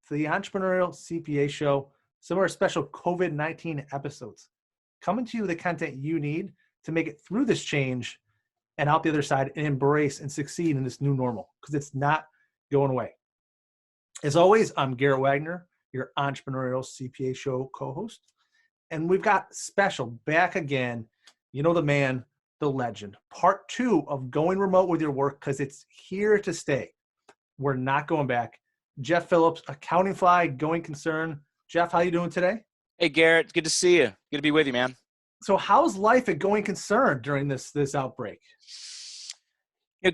to the Entrepreneurial CPA Show, some of our special COVID-19 episodes, coming to you with the content you need to make it through this change and out the other side and embrace and succeed in this new normal, because it's not going away. As always, I'm Garrett Wagner, your Entrepreneurial CPA Show co-host, and we've got special back again, you know the man, the legend, part 2 of going remote with your work, because it's here to stay. We're not going back. Jeff Phillips, AccountingFly, going concern. Jeff, how you doing today? Hey, Garrett. Good to see you. Good to be with you, man. So how's life at Going Concern during this outbreak?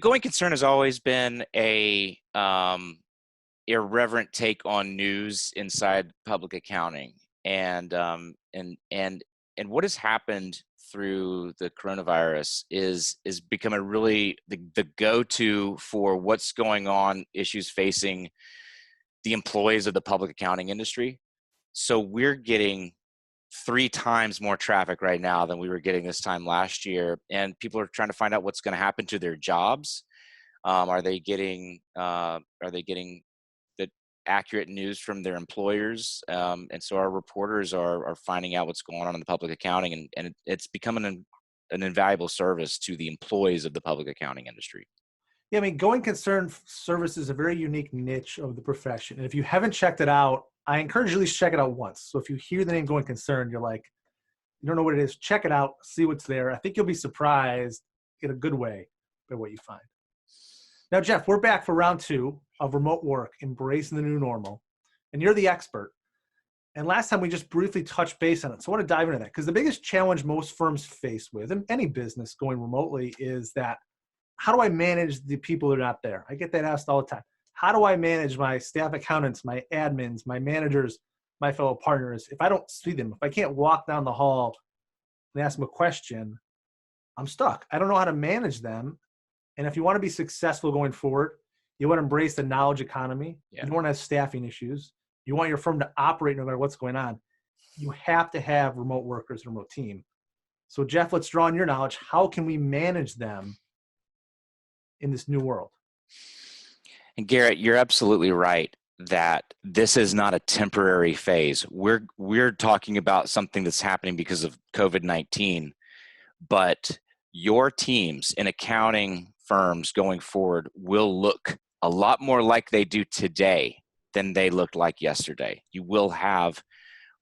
Going concern has always been a irreverent take on news inside public accounting, and what has happened through the coronavirus is become a really the go-to for what's going on, issues facing the employees of the public accounting industry. So we're getting 3 times more traffic right now than we were getting this time last year, and people are trying to find out what's going to happen to their jobs. Are they getting the accurate news from their employers? And so our reporters are finding out what's going on in the public accounting, and it's becoming an invaluable service to the employees of the public accounting industry. Yeah, I mean, Going Concern services a very unique niche of the profession. And if you haven't checked it out, I encourage you at least check it out once. So if you hear the name Going Concern, you're like, you don't know what it is, check it out, see what's there. I think you'll be surprised in a good way by what you find. Now, Jeff, we're back for round 2 of remote work, embracing the new normal. And you're the expert. And last time we just briefly touched base on it. So I want to dive into that, because the biggest challenge most firms face with, and any business going remotely, is that how do I manage the people that are not there? I get that asked all the time. How do I manage my staff accountants, my admins, my managers, my fellow partners? If I don't see them, if I can't walk down the hall and ask them a question, I'm stuck. I don't know how to manage them. And if you want to be successful going forward, you want to embrace the knowledge economy. Yeah. You don't want to have staffing issues. You want your firm to operate no matter what's going on. You have to have remote workers, a remote team. So Jeff, let's draw on your knowledge. How can we manage them in this new world? And Garrett, you're absolutely right that this is not a temporary phase. We're talking about something that's happening because of COVID-19, but your teams in accounting firms going forward will look a lot more like they do today than they looked like yesterday. You will have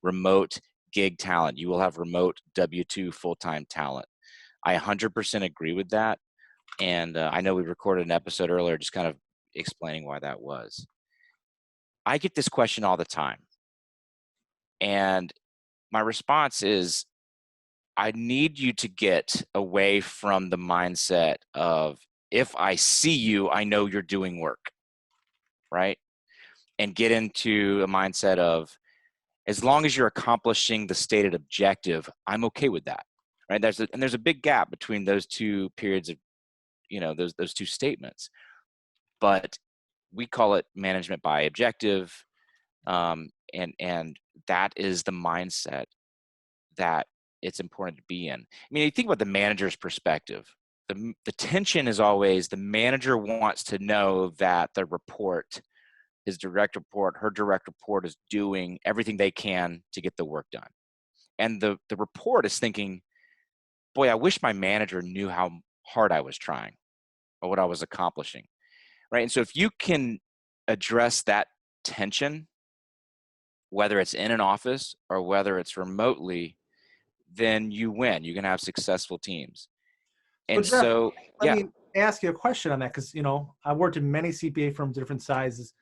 remote gig talent. You will have remote W-2 full-time talent. I 100% agree with that. And I know we recorded an episode earlier just kind of explaining why that was. I get this question all the time. And my response is, I need you to get away from the mindset of, if I see you, I know you're doing work, right? And get into a mindset of, as long as you're accomplishing the stated objective, I'm okay with that, right? There's a big gap between those 2 periods of, those 2 statements. But we call it management by objective, and that is the mindset that it's important to be in. I mean, you think about the manager's perspective. The tension is always the manager wants to know that the report, his direct report, her direct report, is doing everything they can to get the work done. And the report is thinking, boy, I wish my manager knew how hard I was trying or what I was accomplishing, right? And so if you can address that tension, whether it's in an office or whether it's remotely, then you win. You can have successful teams. And Jeff, so, let me ask you a question on that, because, I've worked in many CPA firms, different sizes,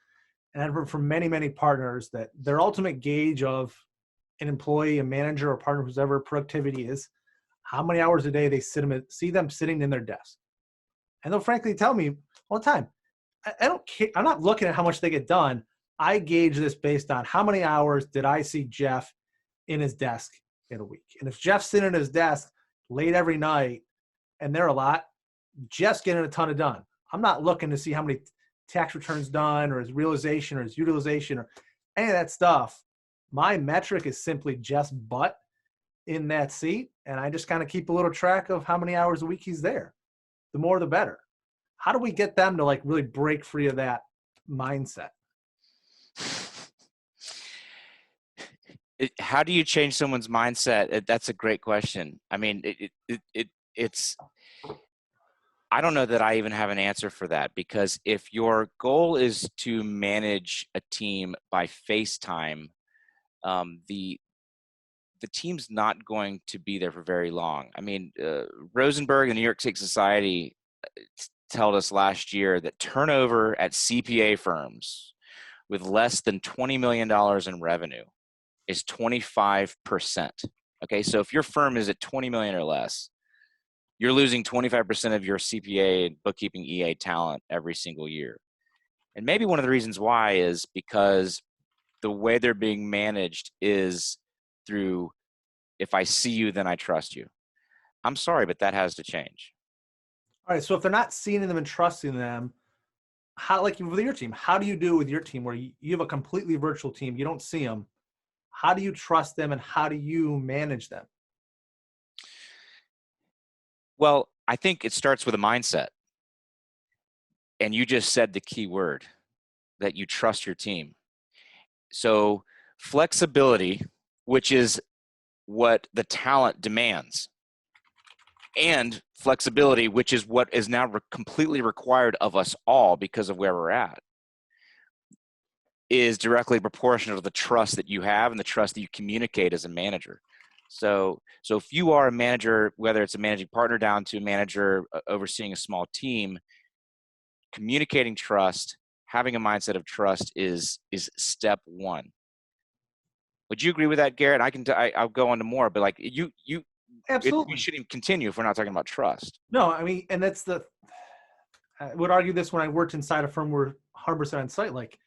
and I've heard from many, many partners that their ultimate gauge of an employee, a manager, or partner, whoever productivity is, how many hours a day they see them sitting in their desk. And they'll frankly tell me all the time, I don't care. I'm not looking at how much they get done. I gauge this based on how many hours did I see Jeff in his desk in a week. And if Jeff's sitting at his desk late every night, and they're a lot, Jeff's getting a ton of done. I'm not looking to see how many tax returns done, or his realization, or his utilization, or any of that stuff. My metric is simply Jeff's butt in that seat, and I just kind of keep a little track of how many hours a week he's there. The more, the better. How do we get them to really break free of that mindset? How do you change someone's mindset? That's a great question. I mean, it's, I don't know that I even have an answer for that, because if your goal is to manage a team by FaceTime, the team's not going to be there for very long. I mean, Rosenberg and the New York State Society told us last year that turnover at CPA firms with less than $20 million in revenue is 25%. Okay, so if your firm is at 20 million or less, you're losing 25% of your CPA and bookkeeping EA talent every single year. And maybe one of the reasons why is because the way they're being managed is through, if I see you, then I trust you. I'm sorry, but that has to change. All right. So if they're not seeing them and trusting them, how, like with your team, how do you do with your team where you have a completely virtual team, you don't see them? How do you trust them and how do you manage them? Well, I think it starts with a mindset. And you just said the key word, that you trust your team. So flexibility, which is what the talent demands, and flexibility, which is what is now completely required of us all because of where we're at, is directly proportional to the trust that you have and the trust that you communicate as a manager. So if you are a manager, whether it's a managing partner down to a manager overseeing a small team, communicating trust, having a mindset of trust is step one. Would you agree with that, Garrett? I'll go on to more, but like we Absolutely. shouldn't even continue if we're not talking about trust. No, I mean, and that's I would argue this when I worked inside a firm where 100% on site, like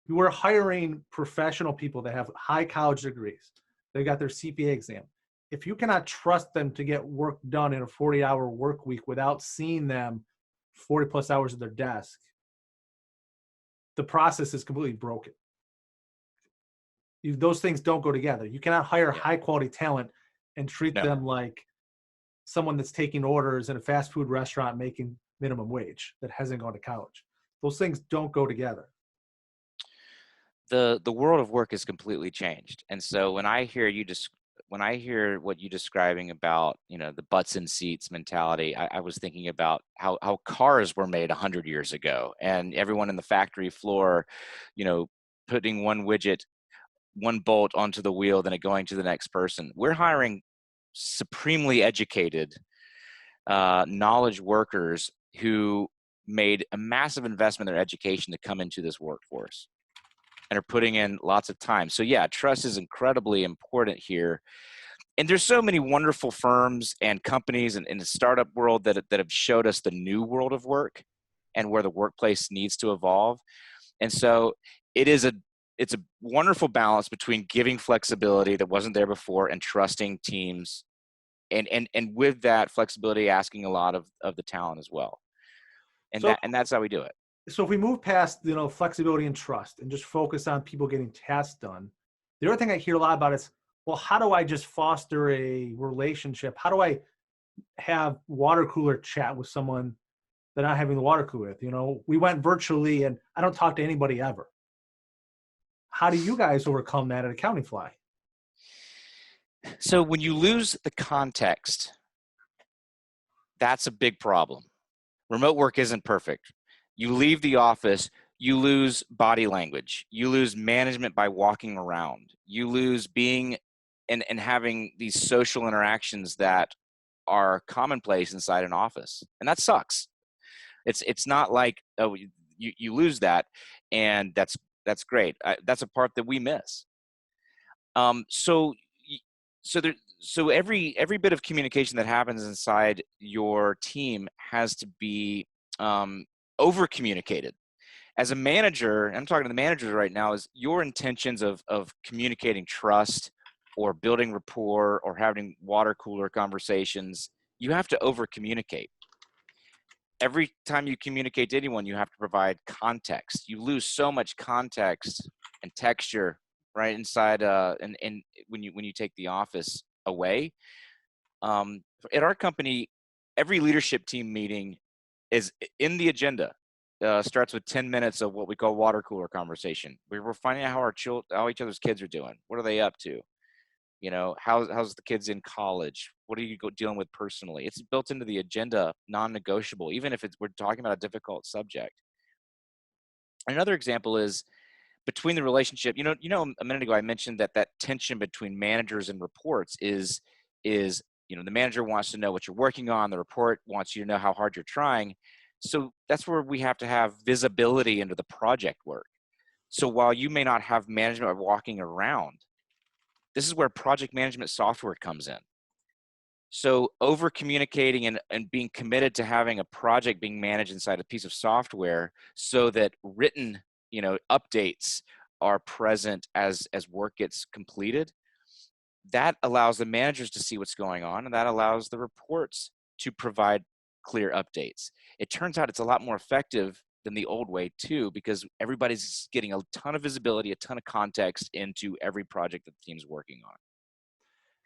you were hiring professional people that have high college degrees. They got their CPA exam. If you cannot trust them to get work done in a 40-hour work week without seeing them 40 plus hours at their desk, the process is completely broken. Those things don't go together. You cannot hire Yeah. high quality talent and treat No. them like someone that's taking orders in a fast food restaurant making minimum wage that hasn't gone to college. Those things don't go together. The world of work has completely changed. And so when I hear what you describing about, the butts in seats mentality, I was thinking about how cars were made 100 years ago, and everyone in the factory floor, putting one widget, one bolt onto the wheel, then it going to the next person. We're hiring supremely educated, knowledge workers who made a massive investment in their education to come into this workforce and are putting in lots of time. So yeah, trust is incredibly important here. And there's so many wonderful firms and companies in the startup world that have showed us the new world of work and where the workplace needs to evolve. And so it's a wonderful balance between giving flexibility that wasn't there before and trusting teams, and with that flexibility, asking a lot of the talent as well. And So, that's how we do it. so if we move past, flexibility and trust and just focus on people getting tasks done, the other thing I hear a lot about is, well, how do I just foster a relationship? How do I have water cooler chat with someone that I'm having the water cooler with? We went virtually and I don't talk to anybody ever. How do you guys overcome that at AccountingFly? So when you lose the context, that's a big problem. Remote work isn't perfect. You leave the office, you lose body language, you lose management by walking around, you lose being and having these social interactions that are commonplace inside an office, and that sucks. It's not like, oh, you lose that, and that's great. That's a part that we miss. So so there so every bit of communication that happens inside your team has to be over communicated. As a manager, and I'm talking to the managers right now, is your intentions of communicating trust or building rapport or having water cooler conversations, you have to over communicate. Every time you communicate to anyone, you have to provide context. You lose so much context and texture right inside and when you take the office away. At our company, every leadership team meeting is in the agenda. starts with 10 minutes of what we call water cooler conversation. We're finding out how each other's kids are doing. What are they up to? You know, how's the kids in college? What are you dealing with personally? It's built into the agenda, non-negotiable, even if we're talking about a difficult subject. Another example is between the relationship. A minute ago I mentioned that tension between managers and reports is the manager wants to know what you're working on, the report wants you to know how hard you're trying. So that's where we have to have visibility into the project work. So while you may not have management walking around, this is where project management software comes in. So over communicating and being committed to having a project being managed inside a piece of software so that written, updates are present as work gets completed, that allows the managers to see what's going on, and that allows the reports to provide clear updates. It turns out it's a lot more effective than the old way too, because everybody's getting a ton of visibility, a ton of context into every project that the team's working on.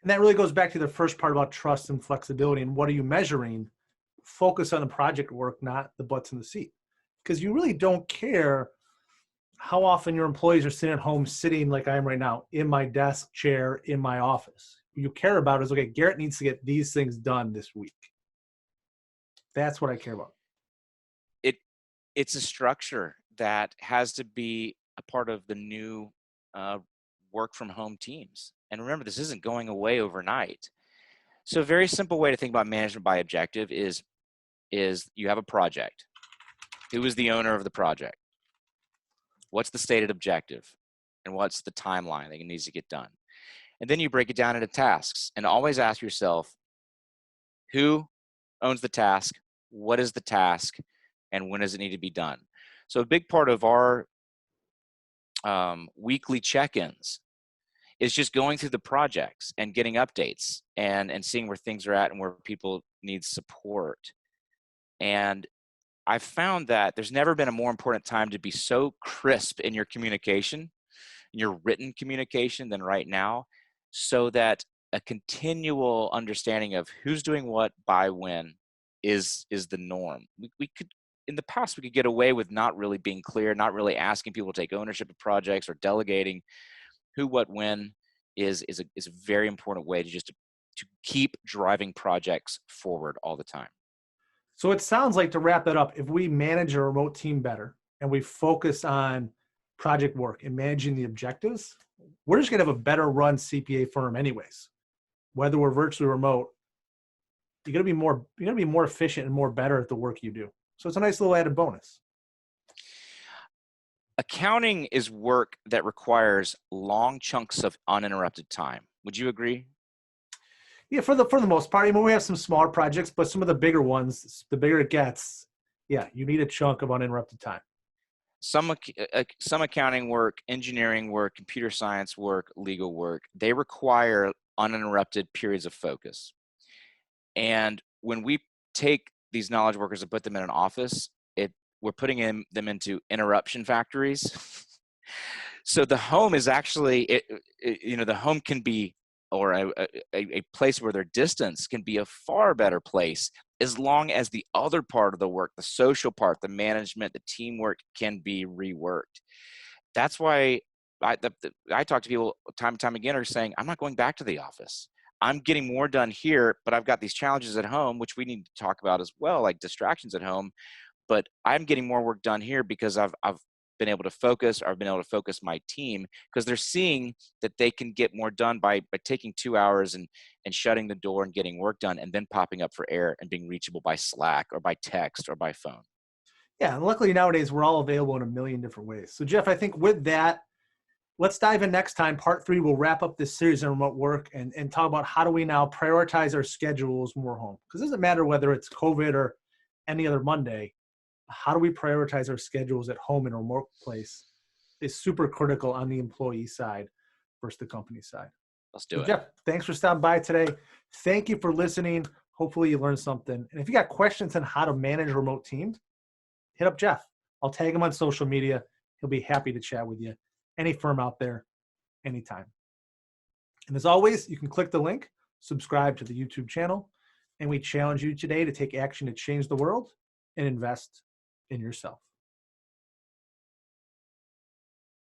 And that really goes back to the first part about trust and flexibility. And what are you measuring? Focus on the project work, not the butts in the seat. Because you really don't care how often your employees are sitting at home, sitting like I am right now, in my desk chair, in my office. What you care about is, okay, Garrett needs to get these things done this week. That's what I care about. It's a structure that has to be a part of the new work from home teams. And remember, this isn't going away overnight. So a very simple way to think about management by objective is you have a project. Who is the owner of the project? What's the stated objective? And what's the timeline that it needs to get done? And then you break it down into tasks and always ask yourself, who owns the task? What is the task? And when does it need to be done? So a big part of our weekly check-ins is just going through the projects and getting updates and seeing where things are at and where people need support. And I've found that there's never been a more important time to be so crisp in your communication, in your written communication, than right now, so that a continual understanding of who's doing what by when is the norm. We could, in the past, we could get away with not really being clear, not really asking people to take ownership of projects or delegating. Who, what, when is a very important way to keep driving projects forward all the time. So it sounds like, to wrap that up, if we manage a remote team better and we focus on project work and managing the objectives, we're just going to have a better run CPA firm anyways. Whether we're virtually remote, you're going to be more efficient and more better at the work you do. So it's a nice little added bonus. Accounting is work that requires long chunks of uninterrupted time. Would you agree? Yeah, for the most part. I mean, we have some smaller projects, but some of the bigger ones, the bigger it gets, yeah, you need a chunk of uninterrupted time. Some accounting work, engineering work, computer science work, legal work, they require uninterrupted periods of focus. And when we take these knowledge workers and put them in an office, we're putting them into interruption factories. So the home is actually, the home can be, or a place where their distance can be a far better place, as long as the other part of the work, the social part, the management, the teamwork, can be reworked. That's why I talk to people time and time again are saying, I'm not going back to the office. I'm getting more done here, but I've got these challenges at home, which we need to talk about as well, like distractions at home. But I'm getting more work done here because I've been able to focus, or I've been able to focus my team, because they're seeing that they can get more done by taking 2 hours and shutting the door and getting work done, and then popping up for air and being reachable by Slack or by text or by phone. Yeah, and luckily nowadays we're all available in a million different ways. So Jeff, I think with that, let's dive in next time. Part 3, we'll wrap up this series on remote work and talk about how do we now prioritize our schedules when we're home. Because it doesn't matter whether it's COVID or any other Monday. How do we prioritize our schedules at home in a remote place is super critical on the employee side versus the company side. Let's do it. Jeff, thanks for stopping by today. Thank you for listening. Hopefully you learned something. And if you got questions on how to manage remote teams, hit up Jeff. I'll tag him on social media. He'll be happy to chat with you. Any firm out there, anytime. And as always, you can click the link, subscribe to the YouTube channel, and we challenge you today to take action to change the world and invest in yourself.